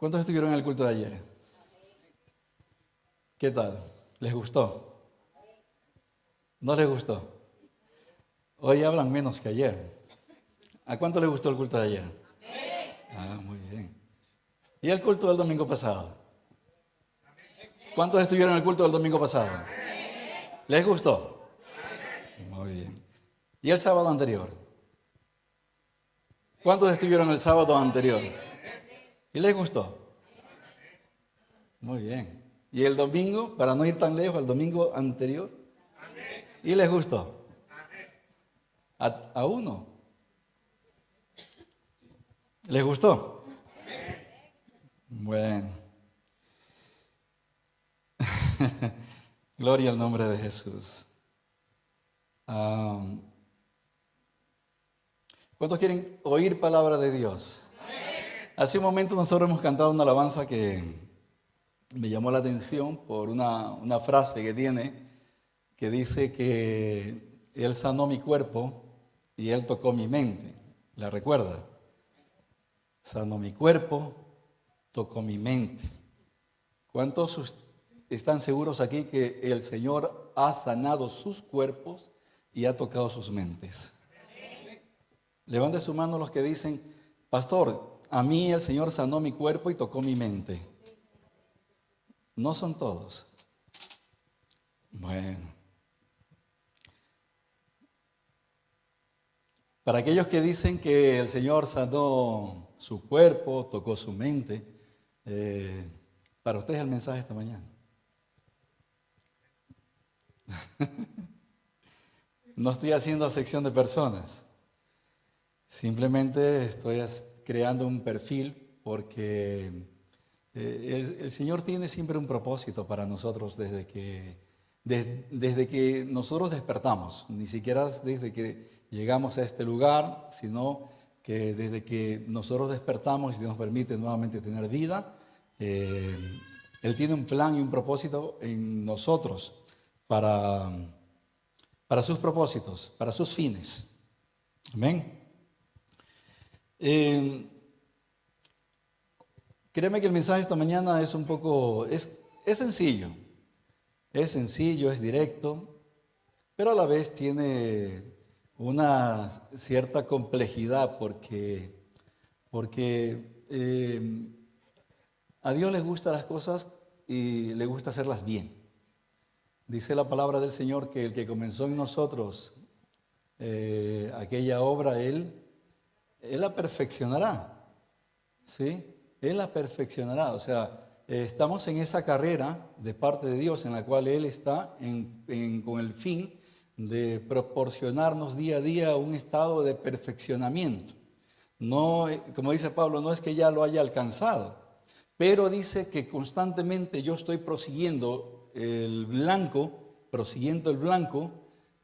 ¿Cuántos estuvieron en el culto de ayer? ¿Qué tal? ¿Les gustó? ¿No les gustó? Hoy hablan menos que ayer. ¿A cuánto les gustó el culto de ayer? Ah, muy bien. ¿Y el culto del domingo pasado? ¿Cuántos estuvieron en el culto del domingo pasado? ¿Les gustó? Muy bien. ¿Y el sábado anterior? ¿Cuántos estuvieron el sábado anterior? ¿Y les gustó? Muy bien. ¿Y el domingo, para no ir tan lejos, el domingo anterior? ¿Y les gustó? ¿A uno? ¿Les gustó? Bueno. Gloria al nombre de Jesús. ¿Cuántos quieren oír palabra de Dios? Hace un momento nosotros hemos cantado una alabanza que me llamó la atención por una frase que tiene, que dice que Él sanó mi cuerpo y Él tocó mi mente. ¿La recuerda? Sanó mi cuerpo, tocó mi mente. ¿Cuántos están seguros aquí que el Señor ha sanado sus cuerpos y ha tocado sus mentes? Levante su mano los que dicen, pastor, a mí el Señor sanó mi cuerpo y tocó mi mente. No son todos. Bueno. Para aquellos que dicen que el Señor sanó su cuerpo, tocó su mente, para ustedes el mensaje esta mañana. No estoy haciendo acepción de personas. Simplemente estoy creando un perfil porque el Señor tiene siempre un propósito para nosotros desde que nosotros despertamos, ni siquiera desde que llegamos a este lugar, sino que desde que nosotros despertamos y Dios nos permite nuevamente tener vida, Él tiene un plan y un propósito en nosotros para sus propósitos, para sus fines. Amén. Créeme que el mensaje esta mañana es un poco, es sencillo, es directo, pero a la vez tiene una cierta complejidad porque a Dios le gustan las cosas y le gusta hacerlas bien. Dice la palabra del Señor que el que comenzó en nosotros aquella obra, Él la perfeccionará, ¿sí? Él la perfeccionará, o sea, estamos en esa carrera de parte de Dios en la cual Él está con el fin de proporcionarnos día a día un estado de perfeccionamiento. No, como dice Pablo, no es que ya lo haya alcanzado, pero dice que constantemente yo estoy prosiguiendo el blanco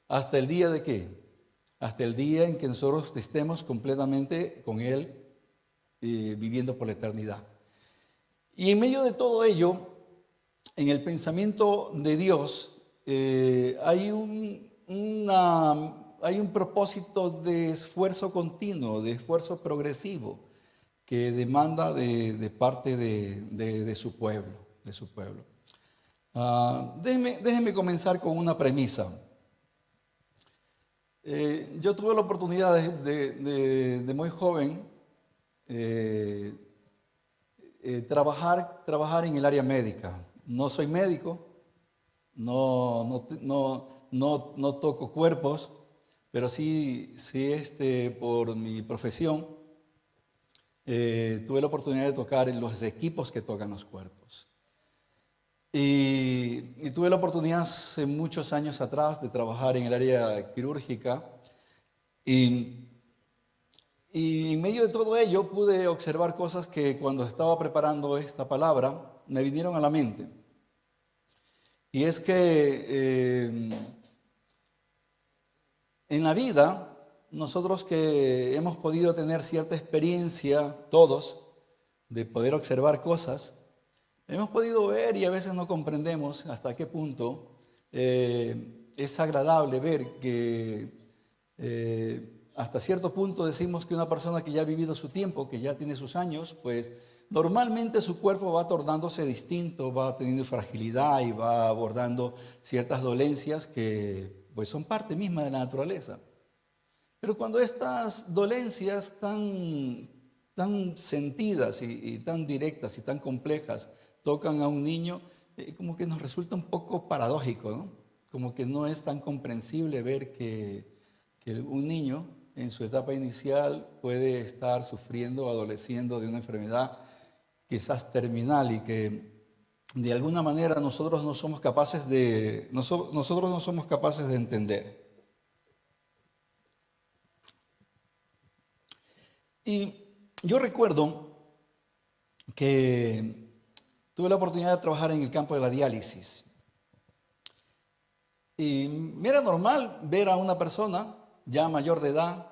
hasta el día de ¿qué? Hasta el día en que nosotros estemos completamente con Él viviendo por la eternidad. Y en medio de todo ello, en el pensamiento de Dios, hay un propósito de esfuerzo continuo, de esfuerzo progresivo, que demanda de parte de su pueblo. Déjenme comenzar con una premisa. Yo tuve la oportunidad de muy joven trabajar en el área médica. No soy médico, no toco cuerpos, pero sí por mi profesión tuve la oportunidad de tocar en los equipos que tocan los cuerpos. Y tuve la oportunidad hace muchos años atrás de trabajar en el área quirúrgica y en medio de todo ello pude observar cosas que cuando estaba preparando esta palabra me vinieron a la mente. Y es que en la vida, nosotros que hemos podido tener cierta experiencia, todos, de poder observar cosas, hemos podido ver y a veces no comprendemos hasta qué punto es agradable ver que hasta cierto punto decimos que una persona que ya ha vivido su tiempo, que ya tiene sus años, pues normalmente su cuerpo va tornándose distinto, va teniendo fragilidad y va abordando ciertas dolencias que pues son parte misma de la naturaleza. Pero cuando estas dolencias tan sentidas y tan directas y tan complejas tocan a un niño, como que nos resulta un poco paradójico, ¿no? Como que no es tan comprensible ver que un niño en su etapa inicial puede estar sufriendo o adoleciendo de una enfermedad quizás terminal y que de alguna manera nosotros no somos capaces de entender. Y yo recuerdo que tuve la oportunidad de trabajar en el campo de la diálisis. Y me era normal ver a una persona ya mayor de edad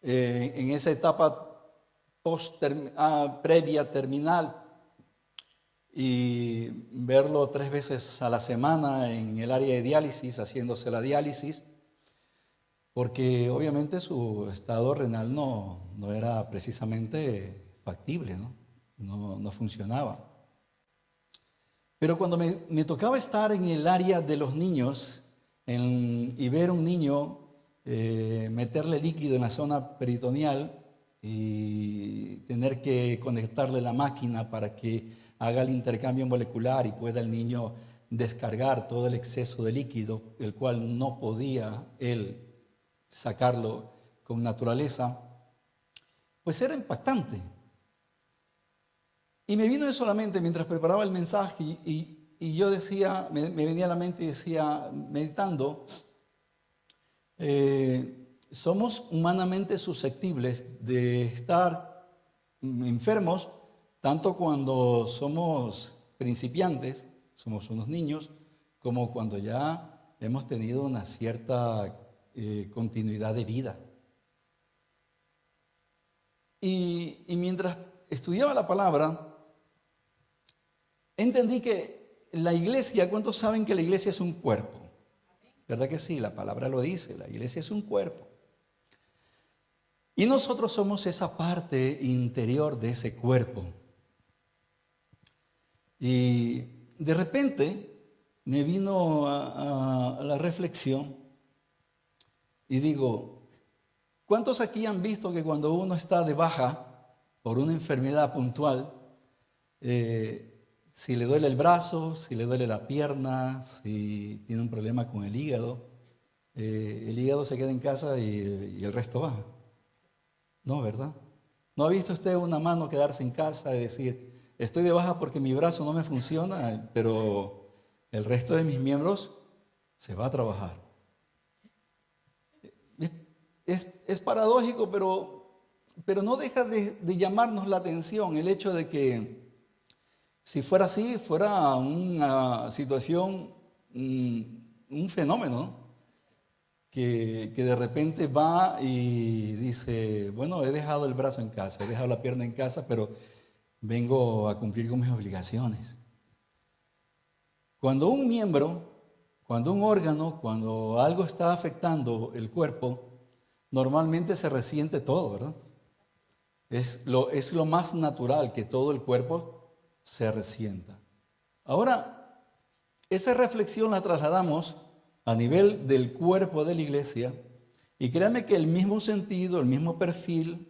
en esa etapa previa terminal y verlo 3 veces a la semana en el área de diálisis, haciéndose la diálisis, porque obviamente su estado renal no era precisamente factible, no funcionaba. Pero cuando me tocaba estar en el área de los niños y ver a un niño meterle líquido en la zona peritoneal y tener que conectarle la máquina para que haga el intercambio molecular y pueda el niño descargar todo el exceso de líquido, el cual no podía él sacarlo con naturaleza, pues era impactante. Y me vino eso a la mente mientras preparaba el mensaje y yo decía, me venía a la mente y decía, meditando, somos humanamente susceptibles de estar enfermos, tanto cuando somos principiantes, somos unos niños, como cuando ya hemos tenido una cierta continuidad de vida. Y mientras estudiaba la palabra, entendí que la iglesia, ¿cuántos saben que la iglesia es un cuerpo? ¿Verdad que sí? La palabra lo dice, la iglesia es un cuerpo. Y nosotros somos esa parte interior de ese cuerpo. Y de repente me vino a la reflexión y digo, ¿cuántos aquí han visto que cuando uno está de baja por una enfermedad puntual, si le duele el brazo, si le duele la pierna, si tiene un problema con el hígado se queda en casa y el resto va? No, ¿verdad? ¿No ha visto usted una mano quedarse en casa y decir, estoy de baja porque mi brazo no me funciona, pero el resto de mis miembros se va a trabajar? Es paradójico, pero no deja de llamarnos la atención el hecho de que si fuera así, fuera una situación, un fenómeno, ¿no? Que de repente va y dice, bueno, he dejado el brazo en casa, he dejado la pierna en casa, pero vengo a cumplir con mis obligaciones. Cuando un miembro, cuando un órgano, cuando algo está afectando el cuerpo, normalmente se resiente todo, ¿verdad? Es lo más natural que todo el cuerpo se resienta. Ahora, esa reflexión la trasladamos a nivel del cuerpo de la iglesia y créanme que el mismo sentido, el mismo perfil,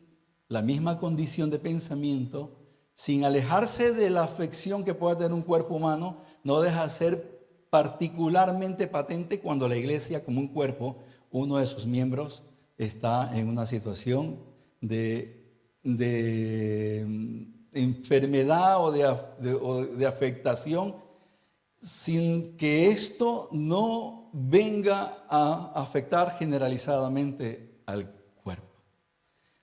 la misma condición de pensamiento, sin alejarse de la afección que pueda tener un cuerpo humano, no deja de ser particularmente patente cuando la iglesia como un cuerpo, uno de sus miembros está en una situación de enfermedad o de afectación, sin que esto no venga a afectar generalizadamente al cuerpo.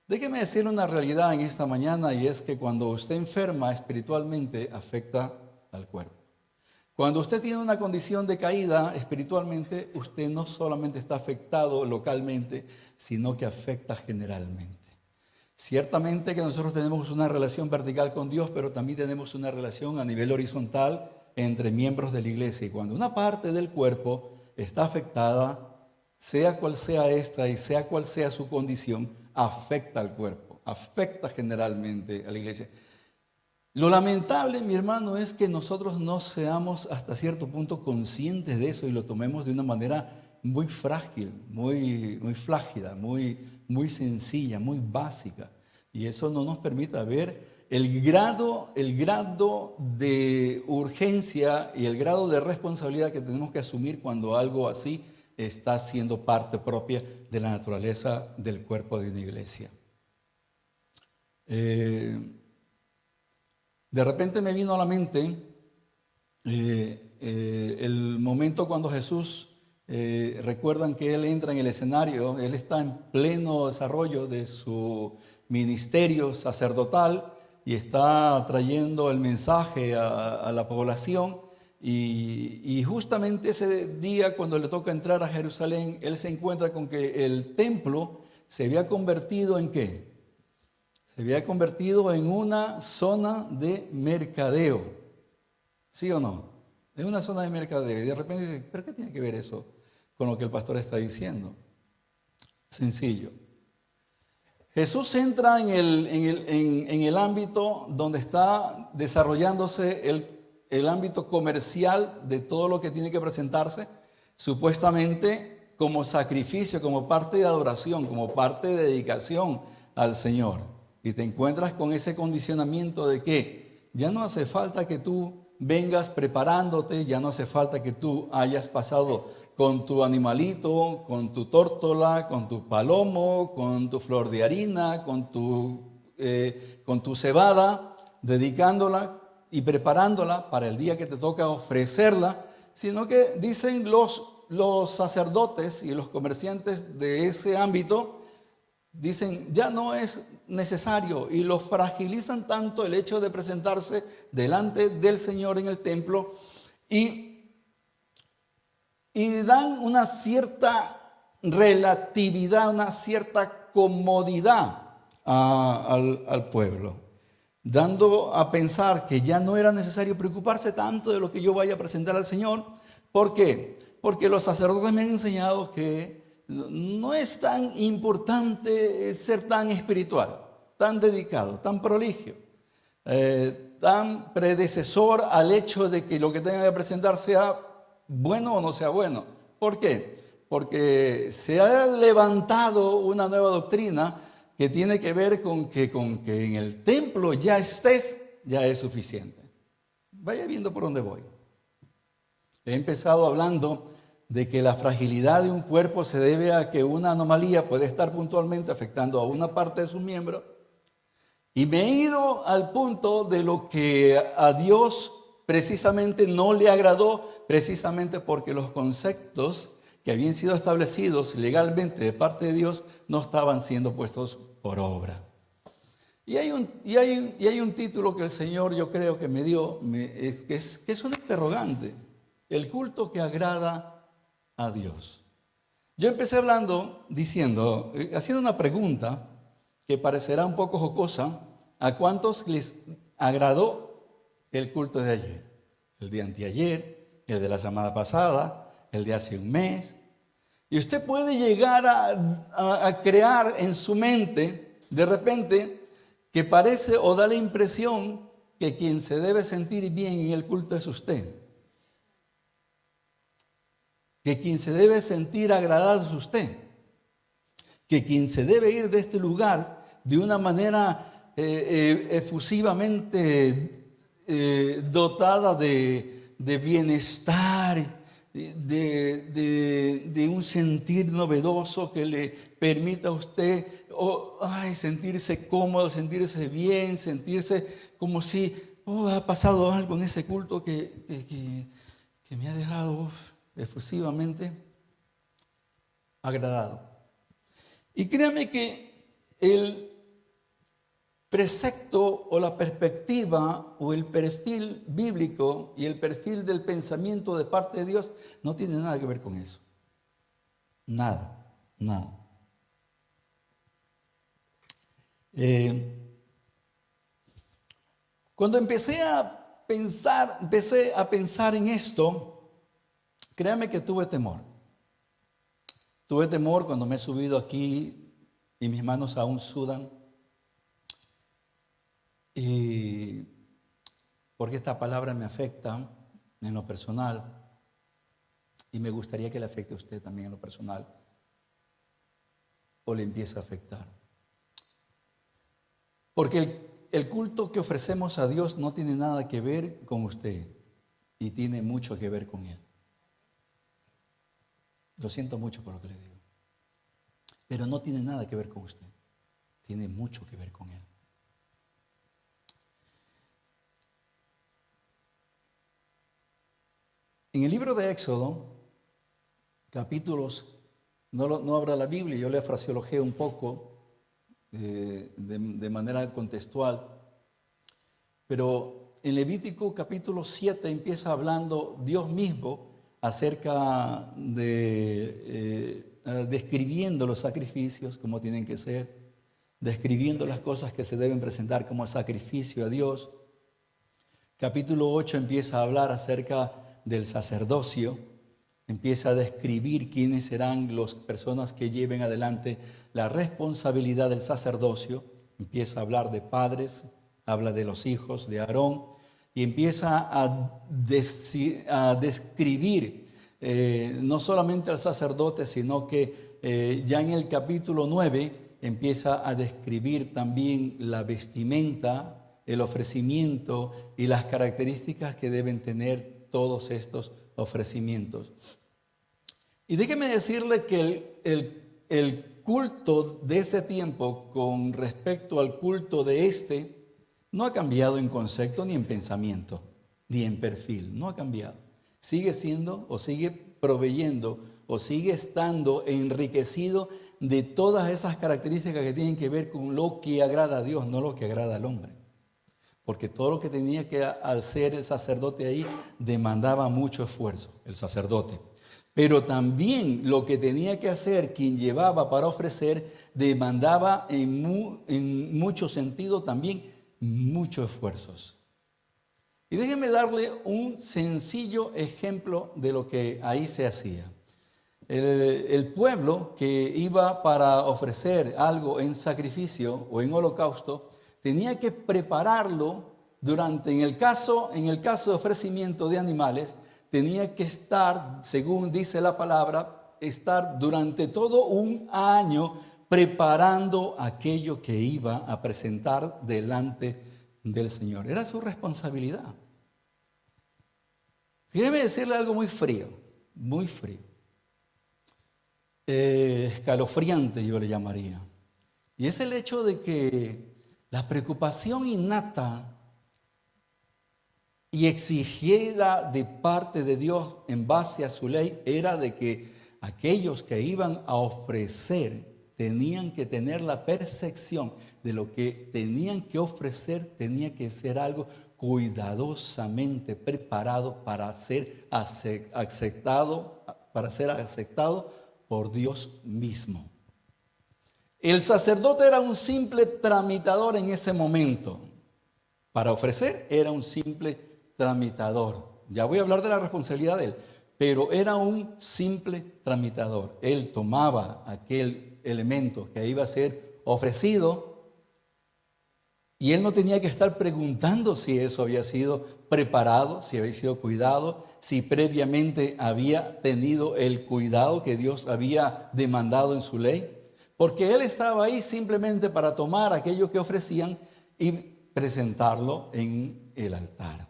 Déjeme decirle una realidad en esta mañana, y es que cuando usted enferma espiritualmente afecta al cuerpo. Cuando usted tiene una condición de caída espiritualmente, usted no solamente está afectado localmente, sino que afecta generalmente. Ciertamente que nosotros tenemos una relación vertical con Dios, pero también tenemos una relación a nivel horizontal entre miembros de la iglesia. Y cuando una parte del cuerpo está afectada, sea cual sea esta y sea cual sea su condición, afecta al cuerpo, afecta generalmente a la iglesia. Lo lamentable, mi hermano, es que nosotros no seamos hasta cierto punto conscientes de eso y lo tomemos de una manera muy frágil, muy flácida, muy sencilla, muy básica. Y eso no nos permite ver el grado de urgencia y el grado de responsabilidad que tenemos que asumir cuando algo así está siendo parte propia de la naturaleza del cuerpo de una iglesia. De repente me vino a la mente el momento cuando Jesús, recuerdan que Él entra en el escenario, Él está en pleno desarrollo de su ministerio sacerdotal y está trayendo el mensaje a la población. Y justamente ese día, cuando le toca entrar a Jerusalén, Él se encuentra con que el templo se había convertido ¿en qué? Se había convertido en una zona de mercadeo. ¿Sí o no? Es una zona de mercadeo. Y de repente dice, ¿pero qué tiene que ver eso con lo que el pastor está diciendo? Sencillo. Jesús entra en el ámbito donde está desarrollándose el ámbito comercial de todo lo que tiene que presentarse, supuestamente como sacrificio, como parte de adoración, como parte de dedicación al Señor. Y te encuentras con ese condicionamiento de que ya no hace falta que tú vengas preparándote, ya no hace falta que tú hayas pasado con tu animalito, con tu tórtola, con tu palomo, con tu flor de harina, con tu cebada, dedicándola y preparándola para el día que te toca ofrecerla, sino que dicen los sacerdotes y los comerciantes de ese ámbito, dicen, ya no es necesario, y lo fragilizan tanto el hecho de presentarse delante del Señor en el templo y dan una cierta relatividad, una cierta comodidad al pueblo, dando a pensar que ya no era necesario preocuparse tanto de lo que yo vaya a presentar al Señor. ¿Por qué? Porque los sacerdotes me han enseñado que no es tan importante ser tan espiritual, tan dedicado, tan proligio, tan predecesor al hecho de que lo que tenga que presentar sea bueno o no sea bueno. ¿Por qué? Porque se ha levantado una nueva doctrina que tiene que ver con que en el templo ya estés, ya es suficiente. Vaya viendo por dónde voy. He empezado hablando de que la fragilidad de un cuerpo se debe a que una anomalía puede estar puntualmente afectando a una parte de sus miembros. Y me he ido al punto de lo que a Dios precisamente no le agradó, precisamente porque los conceptos que habían sido establecidos legalmente de parte de Dios no estaban siendo puestos por obra. Y hay un título que el Señor, yo creo que me dio, que es un interrogante: el culto que agrada a Dios. Yo empecé hablando, haciendo una pregunta que parecerá un poco jocosa: ¿a cuántos les agradó el culto de ayer? El de anteayer, el de la semana pasada, el de hace un mes. Y usted puede llegar a crear en su mente, de repente, que parece o da la impresión que quien se debe sentir bien en el culto es usted. Que quien se debe sentir agradado es usted. Que quien se debe ir de este lugar de una manera efusivamente dotada de bienestar, de un sentir novedoso que le permita a usted sentirse cómodo, sentirse bien, sentirse como si ha pasado algo en ese culto que me ha dejado efusivamente agradado. Y créame que el precepto o la perspectiva o el perfil bíblico y el perfil del pensamiento de parte de Dios no tiene nada que ver con eso. Nada. Cuando empecé a pensar en esto, créame que tuve temor. Tuve temor cuando me he subido aquí y mis manos aún sudan. Y porque esta palabra me afecta en lo personal y me gustaría que le afecte a usted también en lo personal o le empiece a afectar. Porque el culto que ofrecemos a Dios no tiene nada que ver con usted y tiene mucho que ver con Él. Lo siento mucho por lo que le digo, pero no tiene nada que ver con usted, tiene mucho que ver con Él. En el libro de Éxodo, capítulos, no abra la Biblia, yo le fraseologeo un poco de manera contextual, pero en Levítico capítulo 7 empieza hablando Dios mismo acerca de, describiendo los sacrificios, cómo tienen que ser, describiendo las cosas que se deben presentar como sacrificio a Dios. Capítulo 8 empieza a hablar acerca del sacerdocio, empieza a describir quiénes serán las personas que lleven adelante la responsabilidad del sacerdocio, empieza a hablar de padres, habla de los hijos de Aarón y empieza a describir no solamente al sacerdote, sino que ya en el capítulo 9 empieza a describir también la vestimenta, el ofrecimiento y las características que deben tener todos estos ofrecimientos. Y déjeme decirle que el culto de ese tiempo con respecto al culto de este no ha cambiado en concepto ni en pensamiento, ni en perfil, no ha cambiado. Sigue siendo o sigue proveyendo o sigue estando enriquecido de todas esas características que tienen que ver con lo que agrada a Dios, no lo que agrada al hombre. Porque todo lo que tenía que al ser el sacerdote ahí demandaba mucho esfuerzo, el sacerdote. Pero también lo que tenía que hacer quien llevaba para ofrecer demandaba en mucho sentido también muchos esfuerzos. Y déjenme darle un sencillo ejemplo de lo que ahí se hacía. El pueblo que iba para ofrecer algo en sacrificio o en holocausto tenía que prepararlo en el caso de ofrecimiento de animales, tenía que estar, según dice la palabra, estar durante todo un año preparando aquello que iba a presentar delante del Señor. Era su responsabilidad. Déjeme decirle algo muy frío, escalofriante yo le llamaría. Y es el hecho de que la preocupación innata y exigida de parte de Dios en base a su ley era de que aquellos que iban a ofrecer tenían que tener la percepción de lo que tenían que ofrecer, tenía que ser algo cuidadosamente preparado para ser aceptado por Dios mismo. El sacerdote era un simple tramitador en ese momento. Para ofrecer era un simple tramitador. Ya voy a hablar de la responsabilidad de él, pero era un simple tramitador. Él tomaba aquel elemento que iba a ser ofrecido y él no tenía que estar preguntando si eso había sido preparado, si había sido cuidado, si previamente había tenido el cuidado que Dios había demandado en su ley, porque él estaba ahí simplemente para tomar aquello que ofrecían y presentarlo en el altar.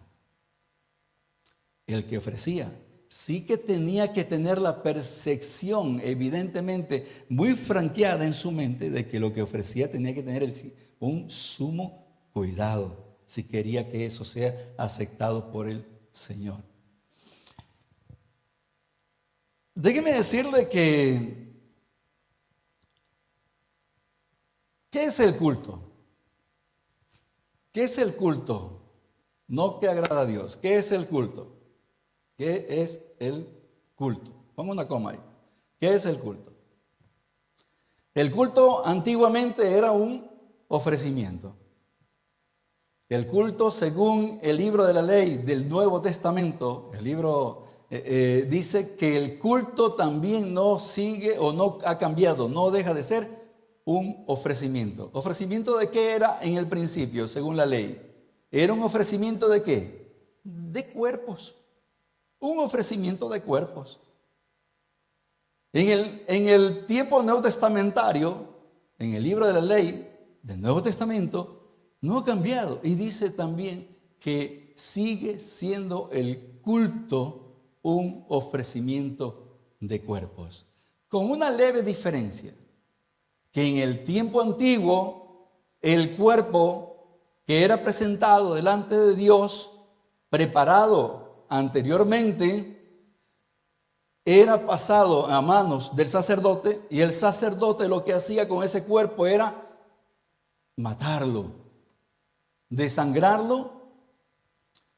El que ofrecía sí que tenía que tener la percepción evidentemente muy franqueada en su mente de que lo que ofrecía tenía que tener un sumo cuidado si quería que eso sea aceptado por el Señor. Déjeme decirle que ¿qué es el culto? ¿Qué es el culto? No que agrada a Dios. ¿Qué es el culto? ¿Qué es el culto? Pongo una coma ahí. ¿Qué es el culto? El culto antiguamente era un ofrecimiento. El culto, según el libro de la ley del Nuevo Testamento, el libro dice que el culto también no sigue o no ha cambiado, no deja de ser un ofrecimiento. ¿Ofrecimiento de qué era en el principio, según la ley? ¿Era un ofrecimiento de qué? de cuerpos, un ofrecimiento de cuerpos. En el tiempo neotestamentario, en el libro de la ley del Nuevo Testamento, no ha cambiado. Y dice también que sigue siendo el culto un ofrecimiento de cuerpos. Con una leve diferencia, que en el tiempo antiguo, el cuerpo que era presentado delante de Dios, preparado anteriormente, era pasado a manos del sacerdote, y el sacerdote lo que hacía con ese cuerpo era matarlo, desangrarlo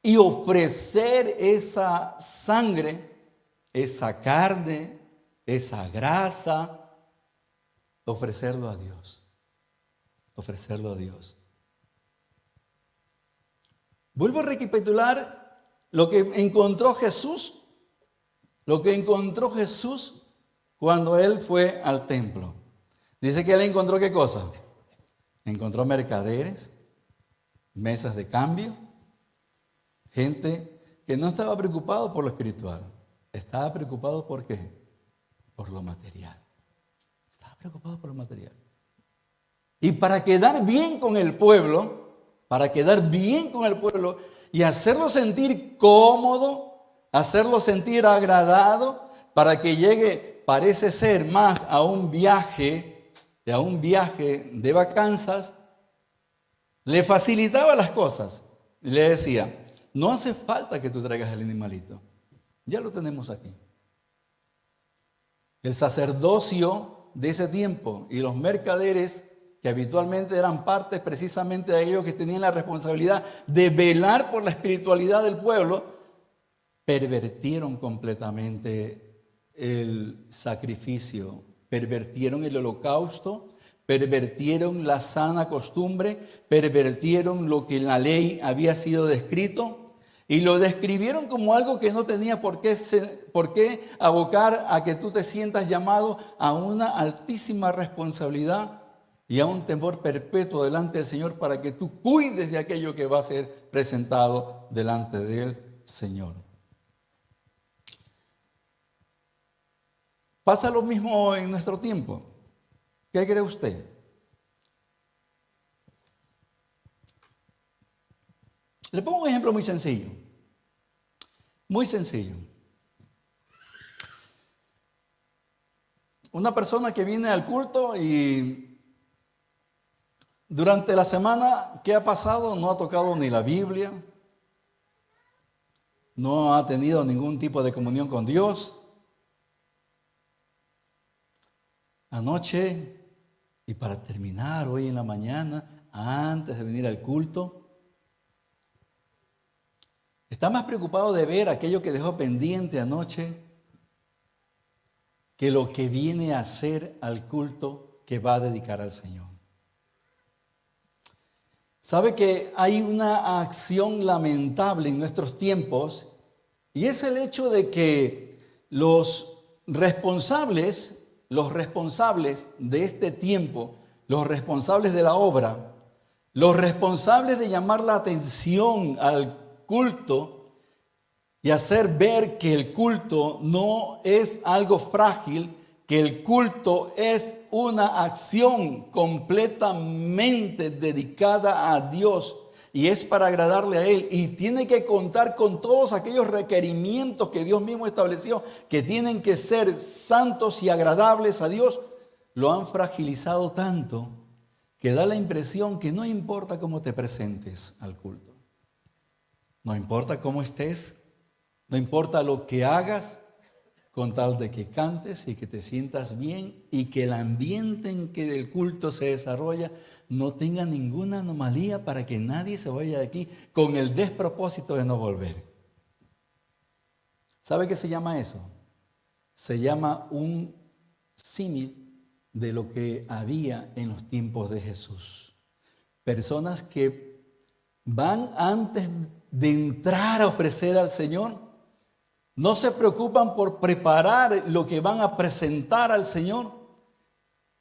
y ofrecer esa sangre, esa carne, esa grasa, ofrecerlo a Dios. Ofrecerlo a Dios. Vuelvo a recapitular lo que encontró Jesús. Lo que encontró Jesús cuando Él fue al templo. Dice que Él encontró ¿qué cosa? Encontró mercaderes, mesas de cambio, gente que no estaba preocupado por lo espiritual. Estaba preocupado ¿por qué? Por lo material. Estaba preocupado por lo material. Y para quedar bien con el pueblo, y hacerlo sentir cómodo, hacerlo sentir agradado, para que llegue, parece ser, más a un viaje de vacanzas, le facilitaba las cosas. Y le decía, no hace falta que tú traigas el animalito, ya lo tenemos aquí. El sacerdocio de ese tiempo y los mercaderes, que habitualmente eran parte precisamente de aquellos que tenían la responsabilidad de velar por la espiritualidad del pueblo, pervertieron completamente el sacrificio, pervertieron el holocausto, pervertieron la sana costumbre, pervertieron lo que en la ley había sido descrito y lo describieron como algo que no tenía por qué abocar a que tú te sientas llamado a una altísima responsabilidad y a un temor perpetuo delante del Señor, para que tú cuides de aquello que va a ser presentado delante del Señor. ¿Pasa lo mismo en nuestro tiempo? ¿Qué cree usted? Le pongo un ejemplo muy sencillo. Muy sencillo. Una persona que viene al culto y durante la semana, ¿qué ha pasado? No ha tocado ni la Biblia, no ha tenido ningún tipo de comunión con Dios. Anoche, y para terminar hoy en la mañana, antes de venir al culto, está más preocupado de ver aquello que dejó pendiente anoche que lo que viene a hacer al culto que va a dedicar al Señor. Sabe que hay una acción lamentable en nuestros tiempos, y es el hecho de que los responsables de este tiempo, los responsables de la obra, los responsables de llamar la atención al culto y hacer ver que el culto no es algo frágil, que el culto es una acción completamente dedicada a Dios y es para agradarle a Él, y tiene que contar con todos aquellos requerimientos que Dios mismo estableció, que tienen que ser santos y agradables a Dios, lo han fragilizado tanto que da la impresión que no importa cómo te presentes al culto, no importa cómo estés, no importa lo que hagas, con tal de que cantes y que te sientas bien y que el ambiente en que el culto se desarrolla no tenga ninguna anomalía, para que nadie se vaya de aquí con el despropósito de no volver. ¿Sabe qué se llama eso? Se llama un símil de lo que había en los tiempos de Jesús. Personas que van antes de entrar a ofrecer al Señor, no se preocupan por preparar lo que van a presentar al Señor,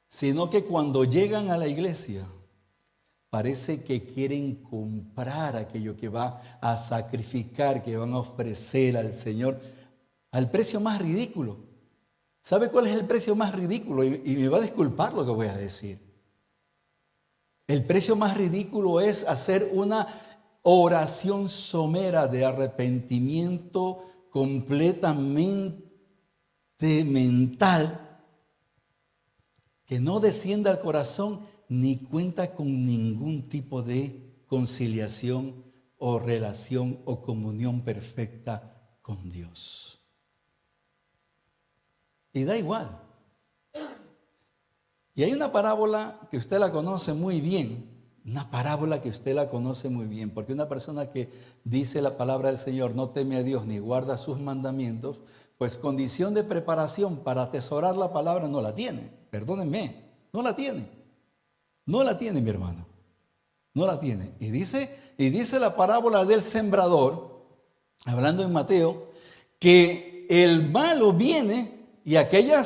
sino que cuando llegan a la iglesia, parece que quieren comprar aquello que va a sacrificar, que van a ofrecer al Señor al precio más ridículo. ¿Sabe cuál es el precio más ridículo? Y me va a disculpar lo que voy a decir. El precio más ridículo es hacer una oración somera de arrepentimiento completamente mental, que no descienda al corazón ni cuenta con ningún tipo de conciliación o relación o comunión perfecta con Dios. Y da igual. Y hay una parábola que usted la conoce muy bien, porque una persona que dice la palabra del Señor, no teme a Dios ni guarda sus mandamientos, pues condición de preparación para atesorar la palabra no la tiene. Perdónenme, no la tiene. No la tiene, mi hermano. No la tiene. Y dice la parábola del sembrador, hablando en Mateo, que el malo viene y aquella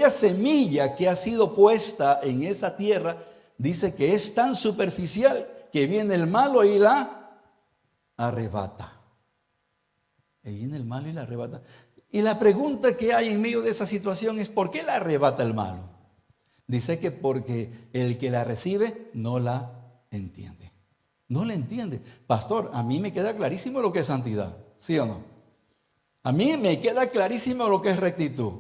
semilla que ha sido puesta en esa tierra, dice que es tan superficial que viene el malo y la arrebata. Y viene el malo y la arrebata. Y la pregunta que hay en medio de esa situación es: ¿por qué la arrebata el malo? Dice que porque el que la recibe no la entiende. No la entiende. Pastor, a mí me queda clarísimo lo que es santidad, ¿sí o no? A mí me queda clarísimo lo que es rectitud.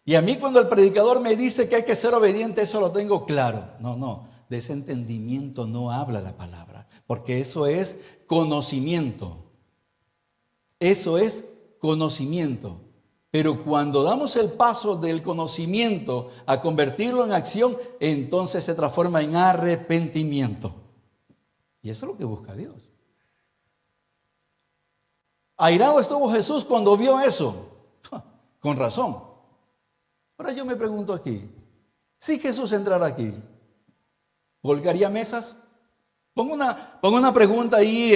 Y a mí cuando el predicador me dice que hay que ser obediente, eso lo tengo claro. No, de ese entendimiento no habla la palabra, porque eso es conocimiento. Eso es conocimiento. Pero cuando damos el paso del conocimiento a convertirlo en acción, entonces se transforma en arrepentimiento. Y eso es lo que busca Dios. Airado estuvo Jesús cuando vio eso. Con razón. Ahora yo me pregunto aquí, si Jesús entrara aquí, ¿volcaría mesas? Pongo una pregunta ahí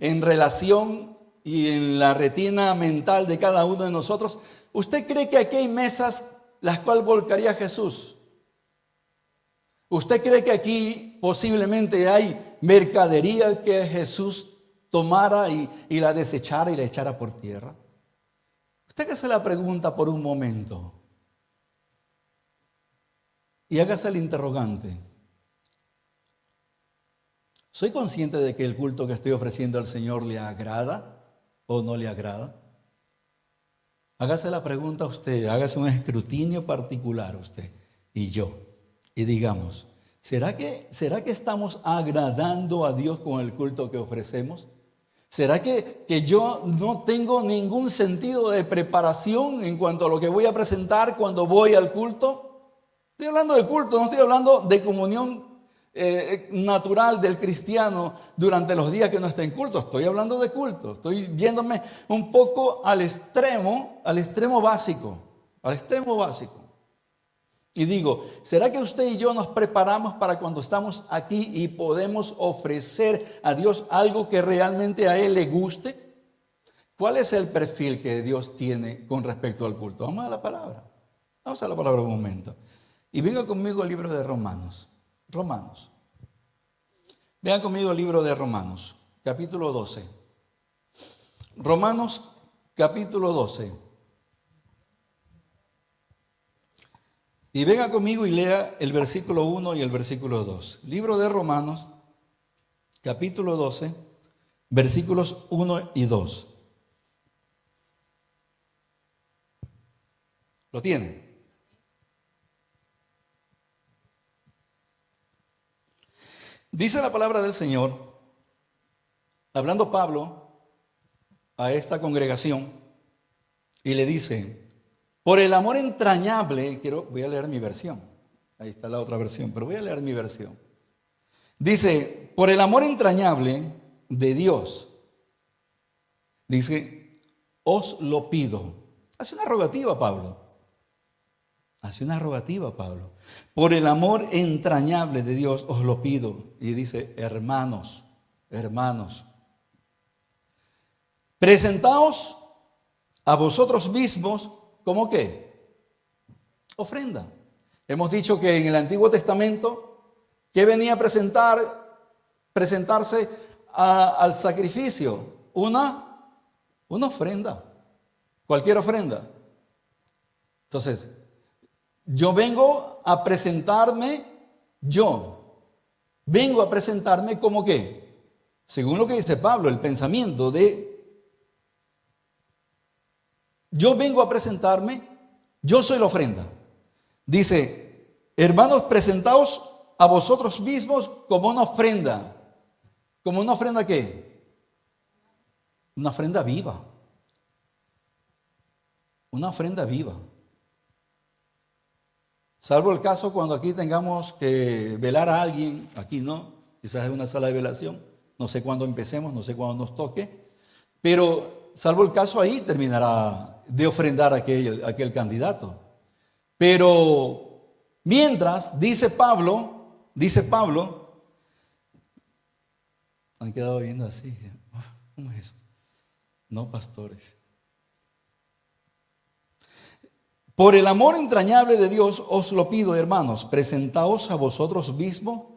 en relación y en la retina mental de cada uno de nosotros. ¿Usted cree que aquí hay mesas las cuales volcaría Jesús? ¿Usted cree que aquí posiblemente hay mercadería que Jesús tomara y la desechara y la echara por tierra? Usted hágase la pregunta por un momento y hágase el interrogante. ¿Soy consciente de que el culto que estoy ofreciendo al Señor le agrada o no le agrada? Hágase la pregunta a usted, hágase un escrutinio particular usted y yo, y digamos, ¿será que estamos agradando a Dios con el culto que ofrecemos? ¿Será que yo no tengo ningún sentido de preparación en cuanto a lo que voy a presentar cuando voy al culto? Estoy hablando de culto, no estoy hablando de comunión natural del cristiano durante los días que no está en culto. Estoy hablando de culto. Estoy yéndome un poco al extremo básico. Y digo, ¿será que usted y yo nos preparamos para cuando estamos aquí y podemos ofrecer a Dios algo que realmente a Él le guste? ¿Cuál es el perfil que Dios tiene con respecto al culto? Vamos a la palabra. Vamos a la palabra un momento. Y venga conmigo al libro de Romanos. Vean conmigo el libro de Romanos, capítulo 12. Romanos, capítulo 12. Y venga conmigo y lea el versículo 1 y el versículo 2. Libro de Romanos, capítulo 12, versículos 1 y 2. ¿Lo tienen? Dice la palabra del Señor, hablando Pablo a esta congregación, y le dice: por el amor entrañable, voy a leer mi versión, ahí está la otra versión, pero voy a leer mi versión. Dice, por el amor entrañable de Dios, dice, os lo pido. Hace una rogativa Pablo. Por el amor entrañable de Dios os lo pido. Y dice, hermanos, presentaos a vosotros mismos, ¿cómo qué? Ofrenda. Hemos dicho que en el Antiguo Testamento ¿Qué venía a presentarse al sacrificio? Una ofrenda, cualquier ofrenda. Entonces, yo vengo a presentarme como qué, según lo que dice Pablo, el pensamiento de yo vengo a presentarme, yo soy la ofrenda. Dice, hermanos, presentaos a vosotros mismos como una ofrenda. ¿Como una ofrenda qué? Una ofrenda viva. Una ofrenda viva. Salvo el caso cuando aquí tengamos que velar a alguien, aquí no, quizás es una sala de velación, no sé cuándo empecemos, no sé cuándo nos toque, pero salvo el caso ahí terminará de ofrendar aquel candidato. Pero mientras, dice Pablo, han quedado viendo así, ¿cómo es eso? No, pastores. Por el amor entrañable de Dios os lo pido, hermanos, presentaos a vosotros mismos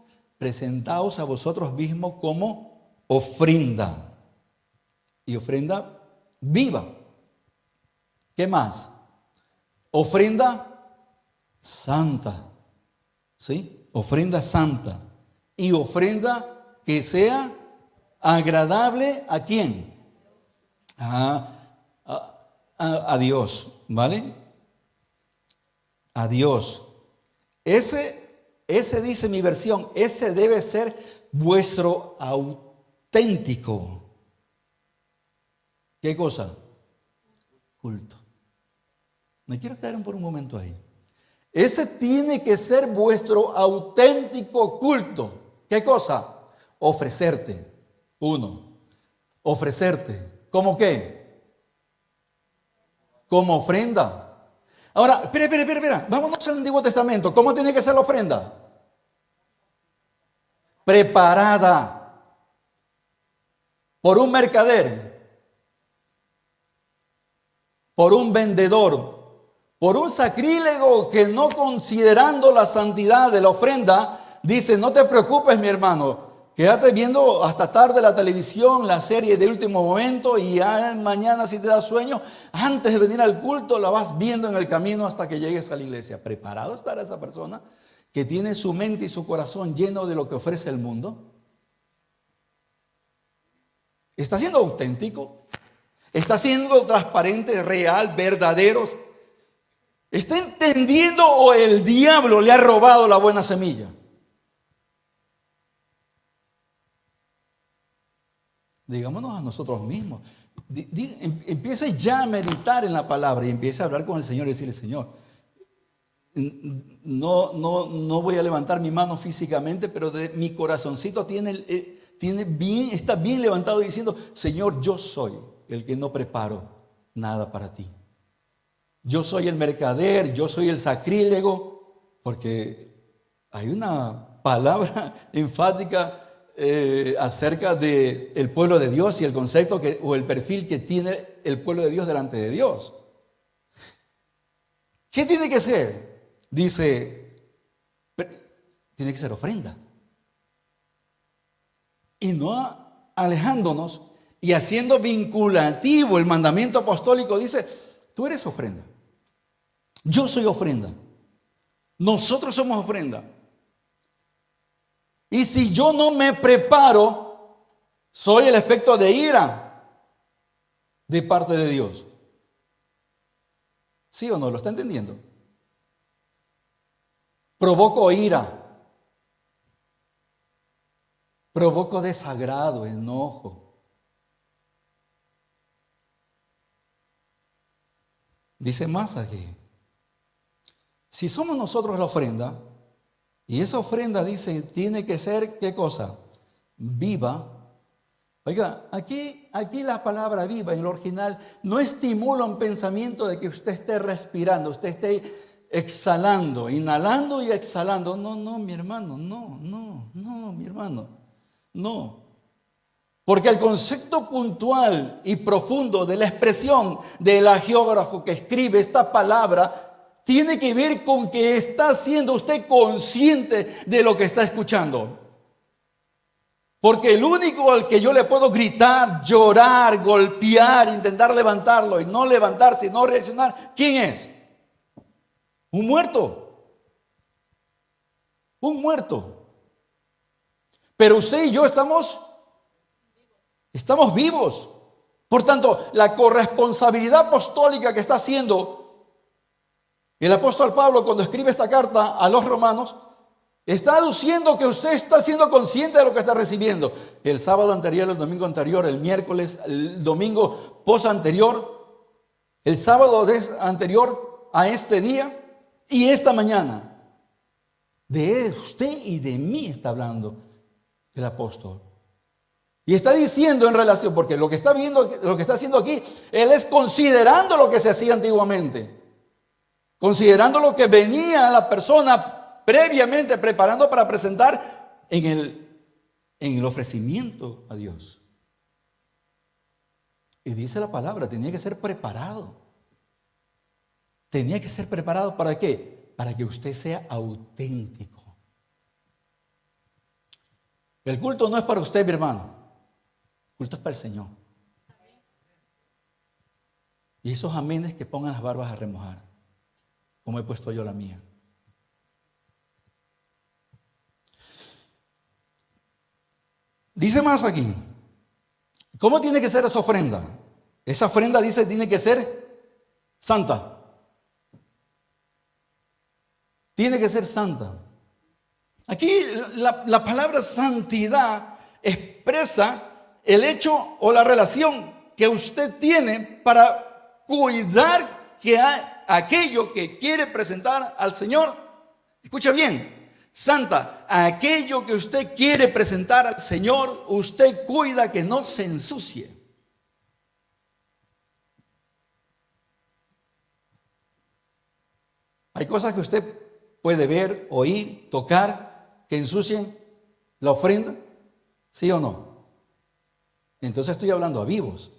como ofrenda. Y ofrenda viva. ¿Qué más? Ofrenda santa. ¿Sí? Ofrenda santa. Y ofrenda que sea agradable ¿a quién? A Dios, ¿vale? A Dios. Ese dice mi versión, ese debe ser vuestro auténtico. ¿Qué cosa? Culto. Me quiero quedar por un momento ahí. Ese tiene que ser vuestro auténtico culto. ¿Qué cosa? Ofrecerte. Ofrecerte. ¿Cómo qué? Como ofrenda. Ahora, espera. Vámonos al Antiguo Testamento. ¿Cómo tiene que ser la ofrenda? Preparada por un mercader, por un vendedor, por un sacrílego que no considerando la santidad de la ofrenda, dice, no te preocupes, mi hermano, quédate viendo hasta tarde la televisión, la serie de último momento y ya mañana si te da sueño, antes de venir al culto la vas viendo en el camino hasta que llegues a la iglesia. ¿Preparado estará esa persona que tiene su mente y su corazón lleno de lo que ofrece el mundo? ¿Está siendo auténtico? ¿Está siendo transparente, real, verdadero? ¿Está entendiendo o el diablo le ha robado la buena semilla? Digámonos a nosotros mismos. Empiece ya a meditar en la palabra y empiece a hablar con el Señor y decirle, Señor, no voy a levantar mi mano físicamente, pero mi corazoncito está bien levantado diciendo, Señor, yo soy el que no preparo nada para ti. Yo soy el mercader, yo soy el sacrílego, porque hay una palabra enfática acerca del pueblo de Dios y el concepto o el perfil que tiene el pueblo de Dios delante de Dios. ¿Qué tiene que ser? Dice, tiene que ser ofrenda. Y no alejándonos y haciendo vinculativo el mandamiento apostólico, dice, tú eres ofrenda. Yo soy ofrenda. Nosotros somos ofrenda. Y si yo no me preparo, soy el efecto de ira de parte de Dios. ¿Sí o no? ¿Lo está entendiendo? Provoco ira. Provoco desagrado, enojo. Dice más aquí. Si somos nosotros la ofrenda, y esa ofrenda dice, tiene que ser, ¿qué cosa? Viva. Oiga, aquí la palabra viva en el original no estimula un pensamiento de que usted esté respirando, usted esté exhalando, inhalando y exhalando. No, mi hermano, no, mi hermano, no. Porque el concepto puntual y profundo de la expresión del agiógrafo que escribe esta palabra tiene que ver con que está siendo usted consciente de lo que está escuchando. Porque el único al que yo le puedo gritar, llorar, golpear, intentar levantarlo y no levantarse y no reaccionar, ¿quién es? Un muerto. Un muerto. Pero usted y yo estamos vivos. Por tanto, la corresponsabilidad apostólica que está haciendo el apóstol Pablo cuando escribe esta carta a los romanos, está aduciendo que usted está siendo consciente de lo que está recibiendo. El sábado anterior, el domingo anterior, el miércoles, el domingo post anterior, el sábado anterior a este día y esta mañana. De usted y de mí está hablando el apóstol. Y está diciendo en relación, porque lo que está viendo, lo que está haciendo aquí, él es considerando lo que se hacía antiguamente. Considerando lo que venía la persona previamente preparando para presentar en el ofrecimiento a Dios. Y dice la palabra, tenía que ser preparado. Tenía que ser preparado ¿para qué? Para que usted sea auténtico. El culto no es para usted, mi hermano. El culto es para el Señor. Y esos amenes que pongan las barbas a remojar, como he puesto yo la mía. Dice más aquí, ¿cómo tiene que ser esa ofrenda? Esa ofrenda dice tiene que ser santa. Tiene que ser santa. Aquí la palabra santidad expresa el hecho o la relación que usted tiene para cuidar que aquello que quiere presentar al Señor. Escucha bien, santa, aquello que usted quiere presentar al Señor, usted cuida que no se ensucie. Hay cosas que usted puede ver, oír, tocar, que ensucien la ofrenda, ¿sí o no? Entonces estoy hablando a vivos.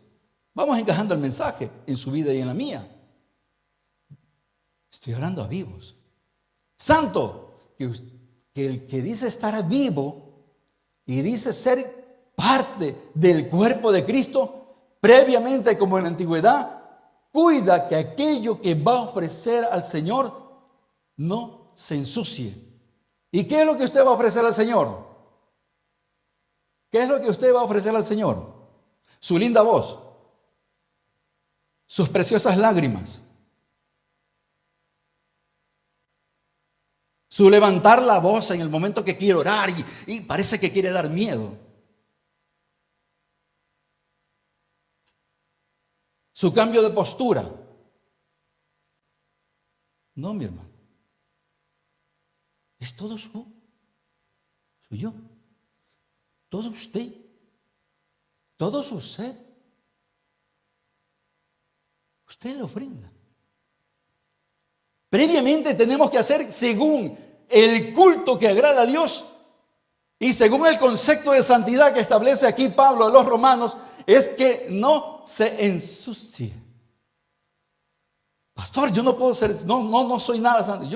Vamos encajando el mensaje en su vida y en la mía. Estoy hablando a vivos. Santo, que el que dice estar vivo y dice ser parte del cuerpo de Cristo, previamente como en la antigüedad, cuida que aquello que va a ofrecer al Señor no se ensucie. ¿Y qué es lo que usted va a ofrecer al Señor? ¿Qué es lo que usted va a ofrecer al Señor? Su linda voz, sus preciosas lágrimas, su levantar la voz en el momento que quiere orar y parece que quiere dar miedo. Su cambio de postura. No, mi hermano. Es todo suyo. Todo usted. Todo su ser. Usted le ofrenda. Previamente tenemos que hacer según el culto que agrada a Dios y según el concepto de santidad que establece aquí Pablo a los romanos, es que no se ensucie. Pastor, yo no puedo ser, no soy nada santo.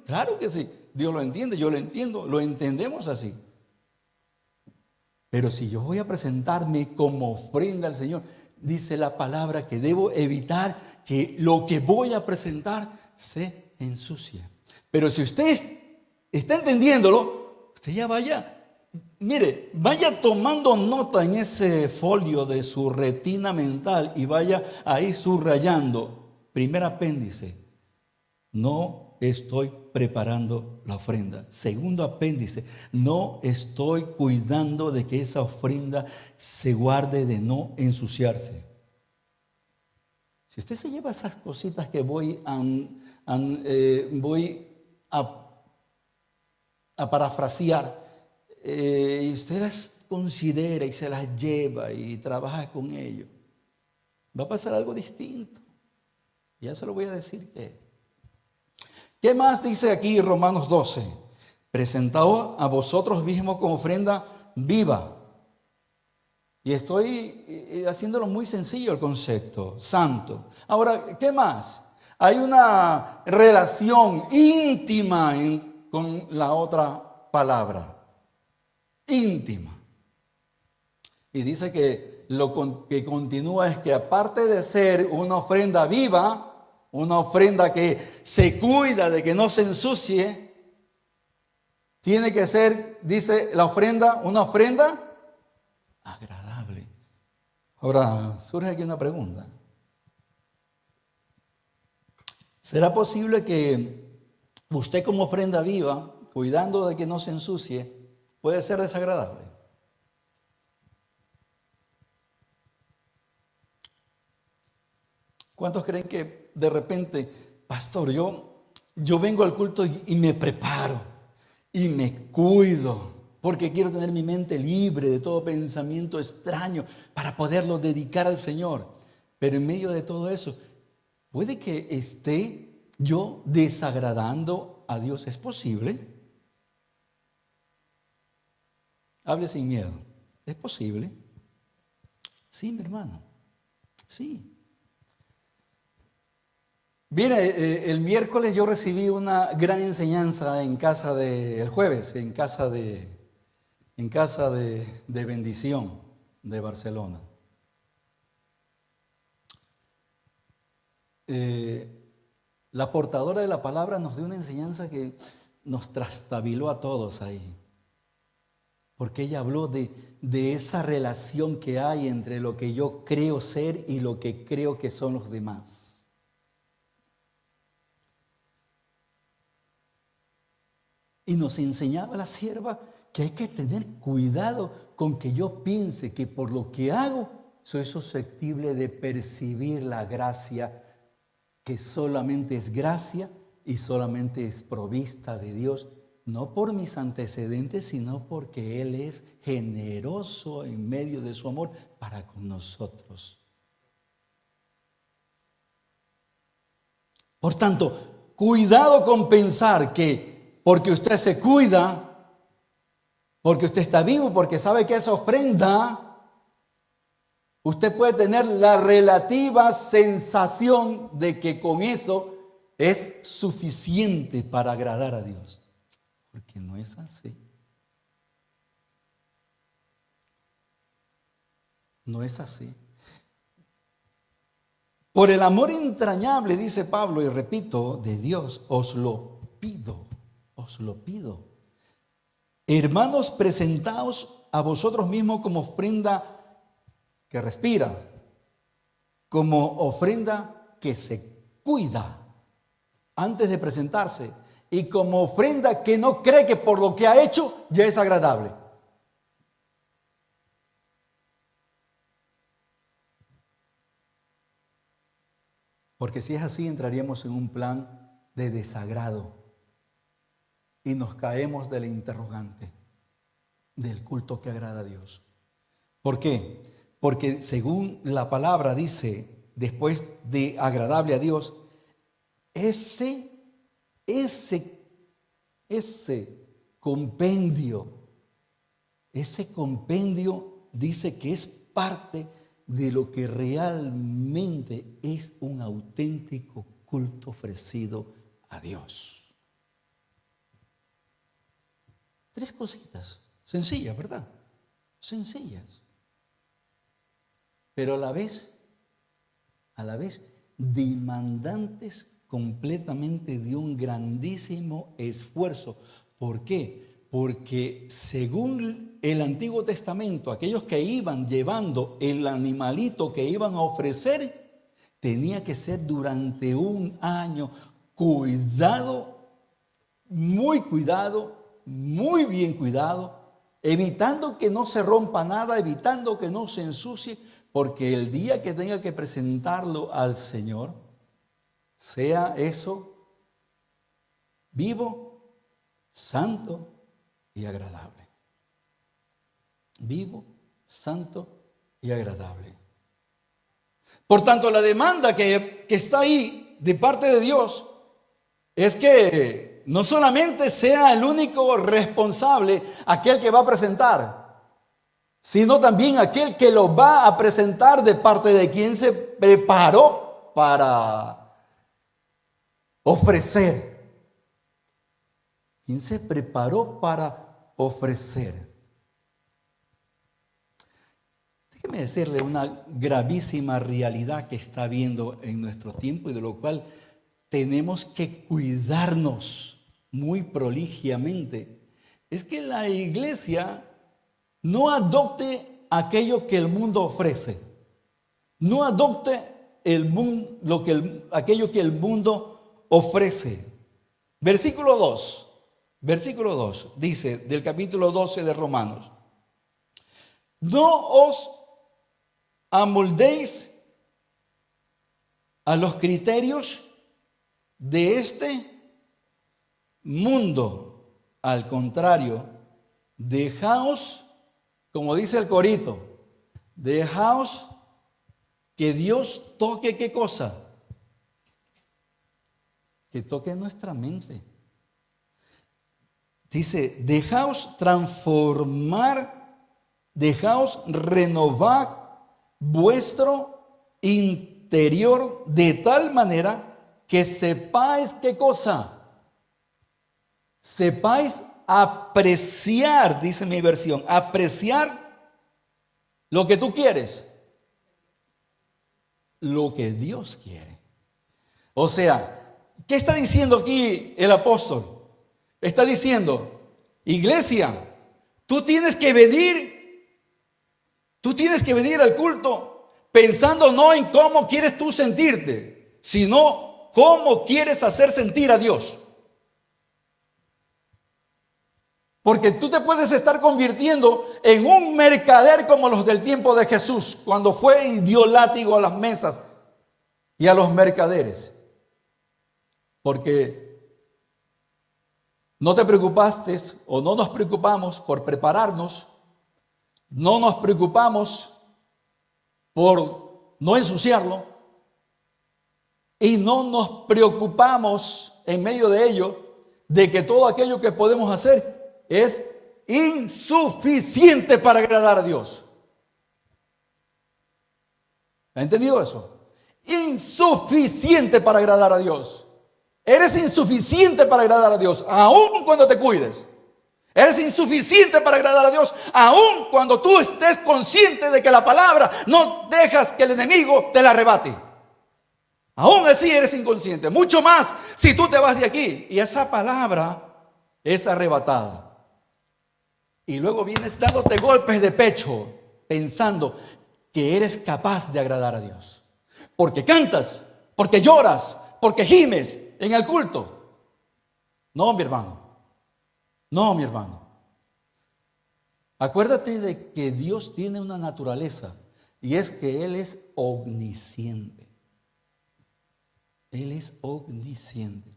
Claro que sí, Dios lo entiende, yo lo entiendo, lo entendemos así. Pero si yo voy a presentarme como ofrenda al Señor, dice la palabra que debo evitar que lo que voy a presentar se ensucie. Pero si usted está entendiéndolo, usted ya vaya tomando nota en ese folio de su retina mental y vaya ahí subrayando. Primer apéndice, no estoy preparando la ofrenda. Segundo apéndice, no estoy cuidando de que esa ofrenda se guarde de no ensuciarse. Si usted se lleva esas cositas que voy a parafrasear, y usted las considera y se las lleva y trabaja con ello, va a pasar algo distinto. Ya se lo voy a decir ¿Qué más dice aquí Romanos 12? Presentaos a vosotros mismos como ofrenda viva. Y estoy haciéndolo muy sencillo el concepto, santo. Ahora, ¿qué más? Hay una relación íntima con la otra palabra. Íntima. Y dice que lo que continúa es que aparte de ser una ofrenda viva, una ofrenda que se cuida de que no se ensucie, tiene que ser, dice la ofrenda, una ofrenda agradable. Ahora, surge aquí una pregunta. ¿Será posible que usted como ofrenda viva, cuidando de que no se ensucie, puede ser desagradable? ¿Cuántos creen que de repente, pastor, yo vengo al culto y me preparo y me cuido porque quiero tener mi mente libre de todo pensamiento extraño para poderlo dedicar al Señor? Pero en medio de todo eso, ¿puede que esté yo desagradando a Dios? ¿Es posible? Hable sin miedo. ¿Es posible? Sí, mi hermano. Sí. Mire, el miércoles yo recibí una gran enseñanza en casa el jueves, en casa de Bendición de Barcelona. La portadora de la palabra nos dio una enseñanza que nos trastabiló a todos ahí. Porque ella habló de esa relación que hay entre lo que yo creo ser y lo que creo que son los demás. Y nos enseñaba la sierva que hay que tener cuidado con que yo piense que por lo que hago soy susceptible de percibir la gracia, que solamente es gracia y solamente es provista de Dios, no por mis antecedentes, sino porque Él es generoso en medio de su amor para con nosotros. Por tanto, cuidado con pensar que porque usted se cuida, porque usted está vivo, porque sabe que esa ofrenda, usted puede tener la relativa sensación de que con eso es suficiente para agradar a Dios. Porque no es así. No es así. Por el amor entrañable, dice Pablo, y repito, de Dios, os lo pido. Os lo pido. Hermanos, presentaos a vosotros mismos como ofrenda que respira, como ofrenda que se cuida antes de presentarse y como ofrenda que no cree que por lo que ha hecho ya es agradable. Porque si es así, entraríamos en un plan de desagrado. Y nos caemos del interrogante del culto que agrada a Dios. ¿Por qué? Porque según la palabra dice, después de agradable a Dios, ese compendio dice que es parte de lo que realmente es un auténtico culto ofrecido a Dios. 3 cositas, sencillas, ¿verdad? Sencillas. Pero a la vez demandantes completamente de un grandísimo esfuerzo. ¿Por qué? Porque según el Antiguo Testamento, aquellos que iban llevando el animalito que iban a ofrecer, tenía que ser durante un año cuidado, muy bien cuidado, evitando que no se rompa nada, evitando que no se ensucie, porque el día que tenga que presentarlo al Señor, sea eso vivo, santo y agradable. Vivo, santo y agradable. Por tanto, la demanda que está ahí de parte de Dios es que no solamente sea el único responsable aquel que va a presentar, sino también aquel que lo va a presentar de parte de quien se preparó para ofrecer. ¿Quién se preparó para ofrecer? Déjeme decirle una gravísima realidad que está habiendo en nuestro tiempo y de lo cual tenemos que cuidarnos muy prolijamente. Es que la iglesia no adopte aquello que el mundo ofrece. No adopte aquello que el mundo ofrece. Versículo 2 dice del capítulo 12 de Romanos: no os amoldéis a los criterios de este mundo. Al contrario, dejaos, como dice el corito, dejaos que Dios toque, ¿qué cosa? Que toque nuestra mente. Dice, dejaos transformar, dejaos renovar vuestro interior de tal manera que sepáis, ¿qué cosa? Sepáis apreciar, dice mi versión, apreciar lo que tú quieres, lo que Dios quiere. O sea, ¿qué está diciendo aquí el apóstol? Está diciendo, iglesia, tú tienes que venir al culto pensando no en cómo quieres tú sentirte, sino cómo quieres hacer sentir a Dios. Porque tú te puedes estar convirtiendo en un mercader como los del tiempo de Jesús, cuando fue y dio látigo a las mesas y a los mercaderes. Porque no te preocupaste o no nos preocupamos por prepararnos, no nos preocupamos por no ensuciarlo y no nos preocupamos en medio de ello de que todo aquello que podemos hacer es insuficiente para agradar a Dios. ¿Ha entendido eso? Insuficiente para agradar a Dios. Eres insuficiente para agradar a Dios, aun cuando te cuides. Eres insuficiente para agradar a Dios, aun cuando tú estés consciente de que la palabra no dejas que el enemigo te la arrebate. Aún así eres inconsciente. Mucho más si tú te vas de aquí y esa palabra es arrebatada. Y luego vienes dándote golpes de pecho pensando que eres capaz de agradar a Dios. Porque cantas, porque lloras, porque gimes en el culto. No, mi hermano. No, mi hermano. Acuérdate de que Dios tiene una naturaleza y es que Él es omnisciente. Él es omnisciente.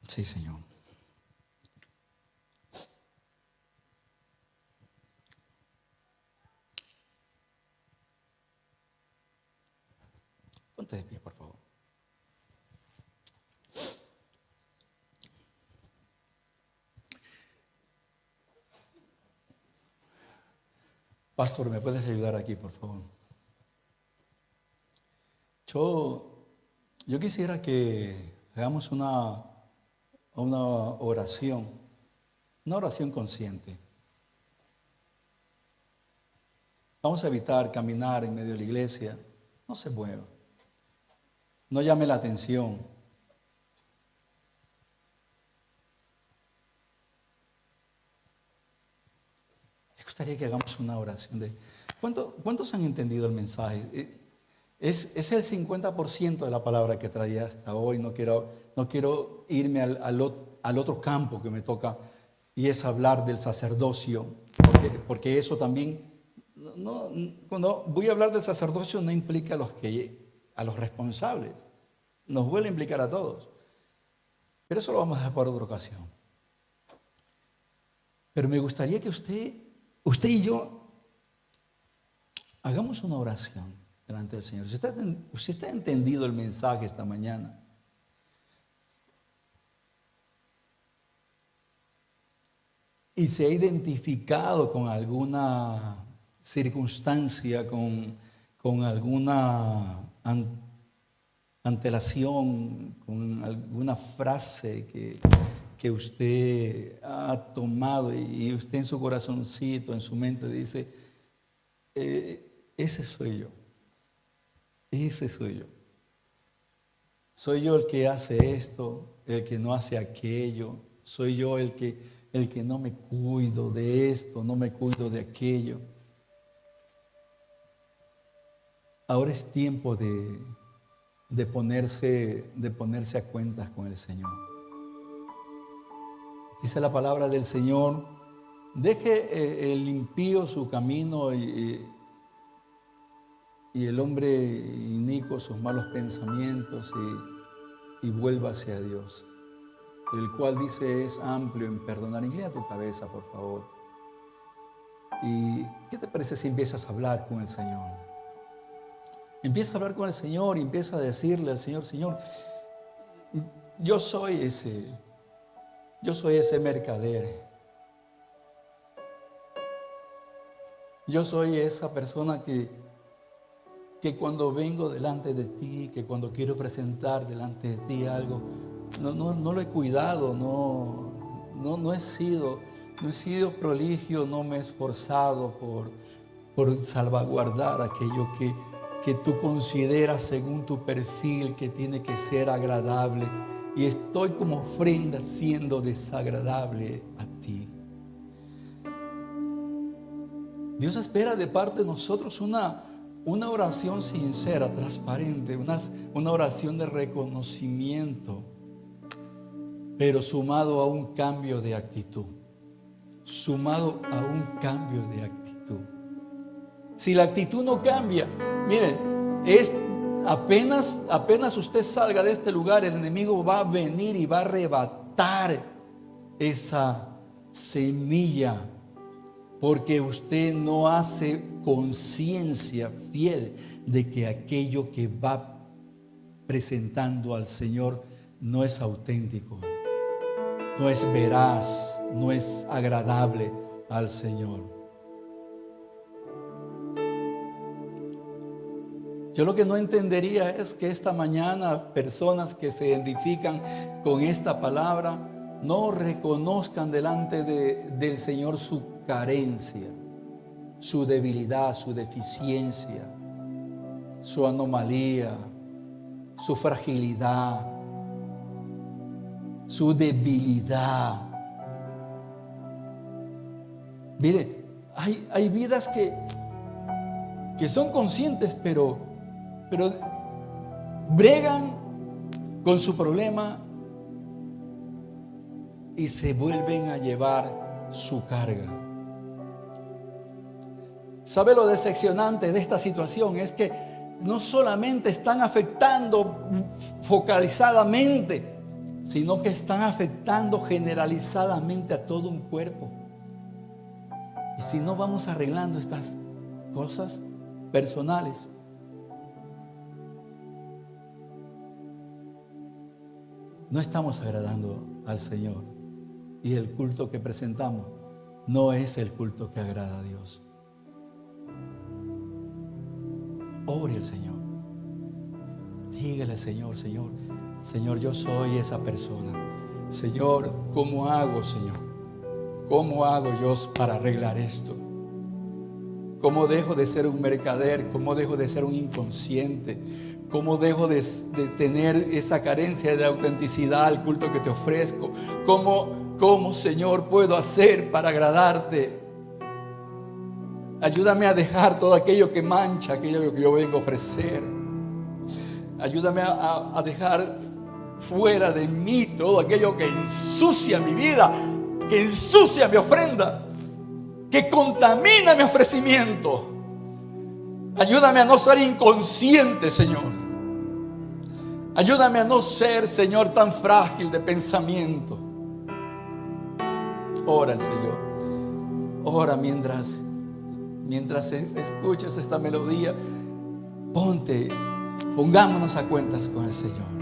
Sí, Señor. Ponte de pie, por favor. Pastor, ¿me puedes ayudar aquí, por favor? Yo quisiera que hagamos una oración consciente. Vamos a evitar caminar en medio de la iglesia. No se mueva. No llame la atención. Me gustaría que hagamos una oración de... ¿Cuántos han entendido el mensaje? Es el 50% de la palabra que traía hasta hoy. No quiero irme al otro campo que me toca, y es hablar del sacerdocio, porque eso también, cuando voy a hablar del sacerdocio no implica a los responsables, nos vuelve a implicar a todos. Pero eso lo vamos a dejar para otra ocasión. Pero me gustaría que usted y yo hagamos una oración delante del Señor. Usted está entendido el mensaje esta mañana. y se ha identificado con alguna circunstancia, con alguna antelación, con alguna frase que usted ha tomado y usted en su corazoncito, en su mente dice, ese soy yo, ese soy yo. Soy yo el que hace esto, el que no hace aquello, soy yo el que no me cuido de esto, no me cuido de aquello. Ahora es tiempo de ponerse a cuentas con el Señor. Dice la palabra del Señor, deje el impío su camino y el hombre inicuo sus malos pensamientos y vuelva hacia Dios, el cual dice es amplio en perdonar. Inclina tu cabeza, por favor. ¿Y qué te parece si empiezas a hablar con el Señor? Empieza a hablar con el Señor y empieza a decirle al Señor, Señor, yo soy ese mercader. Yo soy esa persona que cuando vengo delante de ti, que cuando quiero presentar delante de ti algo, no lo he cuidado, no he sido proligio, no me he esforzado por salvaguardar aquello que tú consideras según tu perfil que tiene que ser agradable, y estoy como ofrenda siendo desagradable a ti. Dios espera de parte de nosotros una oración sincera, transparente, una oración de reconocimiento, pero sumado a un cambio de actitud. Sumado a un cambio de actitud. Si la actitud no cambia, miren, apenas usted salga de este lugar, el enemigo va a venir y va a arrebatar esa semilla, porque usted no hace conciencia fiel de que aquello que va presentando al Señor no es auténtico, no es veraz, no es agradable al Señor. Yo lo que no entendería es que esta mañana personas que se identifican con esta palabra no reconozcan delante del Señor su carencia, su debilidad, su deficiencia, su anomalía, su fragilidad, su debilidad. Mire, hay vidas que son conscientes, pero bregan con su problema y se vuelven a llevar su carga. ¿Sabe lo decepcionante de esta situación? Es que no solamente están afectando focalizadamente, sino que están afectando generalizadamente a todo un cuerpo. Y si no vamos arreglando estas cosas personales, no estamos agradando al Señor, y el culto que presentamos no es el culto que agrada a Dios. Ore al Señor, dígale al Señor, Señor, yo soy esa persona. Señor, ¿cómo hago, Señor? ¿Cómo hago yo para arreglar esto? ¿Cómo dejo de ser un mercader? ¿Cómo dejo de ser un inconsciente? ¿Cómo dejo de tener esa carencia de autenticidad al culto que te ofrezco? ¿Cómo, Señor, puedo hacer para agradarte? Ayúdame a dejar todo aquello que mancha, aquello que yo vengo a ofrecer. Ayúdame a dejar fuera de mí todo aquello que ensucia mi vida, que ensucia mi ofrenda, que contamina mi ofrecimiento. Ayúdame a no ser inconsciente, Señor. Ayúdame a no ser, Señor, tan frágil de pensamiento. Ora al Señor. Ora mientras escuchas esta melodía. Pongámonos a cuentas con el Señor.